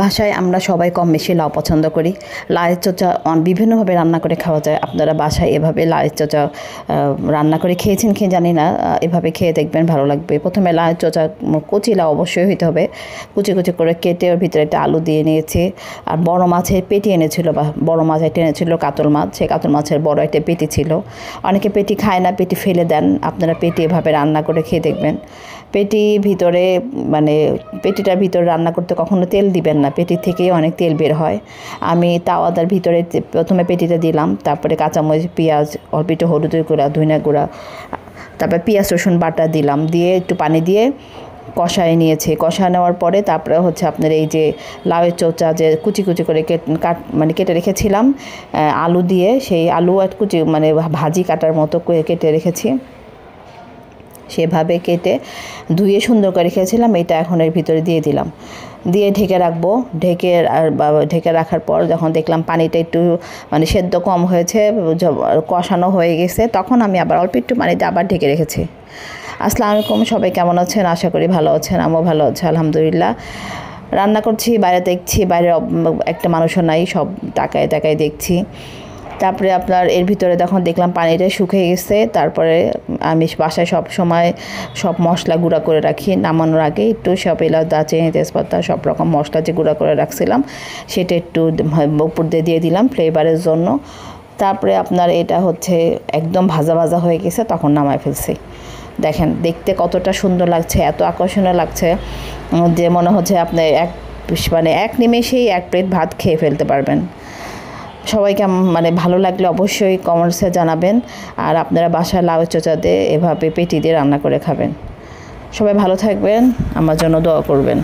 বাসায় আমরা সবাই কম বেশি লাউ পছন্দ করি। লাউয়ের চোচা বিভিন্নভাবে রান্না করে খাওয়া যায়। আপনারা বাসায় এভাবে লাউয়ের চোচা রান্না করে খেয়েছেন কি জানি না, এভাবে খেয়ে দেখবেন, ভালো লাগবে। প্রথমে লাউয়ের চোচা কচি লাউ অবশ্যই হইতে হবে, কুচি কুচি করে কেটে ওর ভিতরে একটা আলু দিয়ে নিয়েছি। আর বড় মাছের পেটি এনেছিল, বা বড় মাছ একটা এনেছিল, কাতল মাছ। সেই কাতল মাছের বড় একটা পেটি ছিল। অনেকে পেটি খায় না, পেটি ফেলে দেন। আপনারা পেটি এভাবে রান্না করে খেয়ে দেখবেন। পেটি ভিতরে মানে পেটিটার ভিতরে রান্না করতে কখনো তেল দিবেন না, পেটি থেকেই অনেক তেল বের হয়। আমি তাওয়াটার ভিতরে প্রথমে পেটিটা দিলাম, তারপরে কাঁচামরিচ, পেঁয়াজ, অল্প একটু হলুদের গুঁড়া, ধনিয়া গুঁড়া, তারপরে পেঁয়াজ রসুন বাটা দিলাম, দিয়ে একটু পানি দিয়ে কষায় নিয়েছি। কষা নেওয়ার পরে তারপরে হচ্ছে আপনার এই যে লাউয়ের চোচা যে কুচি কুচি করে কেটে রেখেছিলাম, আলু দিয়ে, সেই আলু আর কুচি মানে ভাজি কাটার মতো কেটে রেখেছি, সেভাবে কেটে ধুয়ে সুন্দর করে রেখেছিলাম। এটা এখন এর ভিতরে দিয়ে দিলাম, দিয়ে ঢেকে রাখবো। ঢেকে রাখার পর যখন দেখলাম পানিটা একটু মানে সেদ্ধ কম হয়েছে, কষানো হয়ে গেছে, তখন আমি আবার অল্প একটু পানিতে আবার ঢেকে রেখেছি। আসসালামু আলাইকুম, সবাই কেমন আছেন? আশা করি ভালো আছেন। আমিও ভালো আছি, আলহামদুলিল্লাহ। রান্না করছি, বাইরে দেখছি, বাইরে একটা মানুষও নাই, সব তাকায় দেখছি। তারপরে আপনার এর ভিতরে যখন দেখলাম পানিটা শুকিয়ে গেছে, তারপরে আমি বাসায় সব সময় সব মশলা গুঁড়া করে রাখি। নামানোর আগে একটু সব এলাচ, দারচিনি, তেজপাতা, সব রকম মশলা যে গুঁড়া করে রাখছিলাম সেটা একটু উপর দিয়ে দিলাম ফ্লেভারের জন্য। তারপরে আপনার এটা হচ্ছে একদম ভাজা ভাজা হয়ে গেছে, তখন নামায় ফেলছি। দেখেন দেখতে কতটা সুন্দর লাগছে, এত আকর্ষণীয় লাগছে যে মনে হচ্ছে আপনি এক নিমেষেই এক প্লেট ভাত খেয়ে ফেলতে পারবেন। সবাইকে মানে ভালো লাগলে অবশ্যই কমেন্টসে জানাবেন। আর আপনারা বাসায় লাউ চোচা দিয়ে এভাবে পেটি দিয়ে রান্না করে খাবেন। সবাই ভালো থাকবেন, আমার জন্য দোয়া করবেন।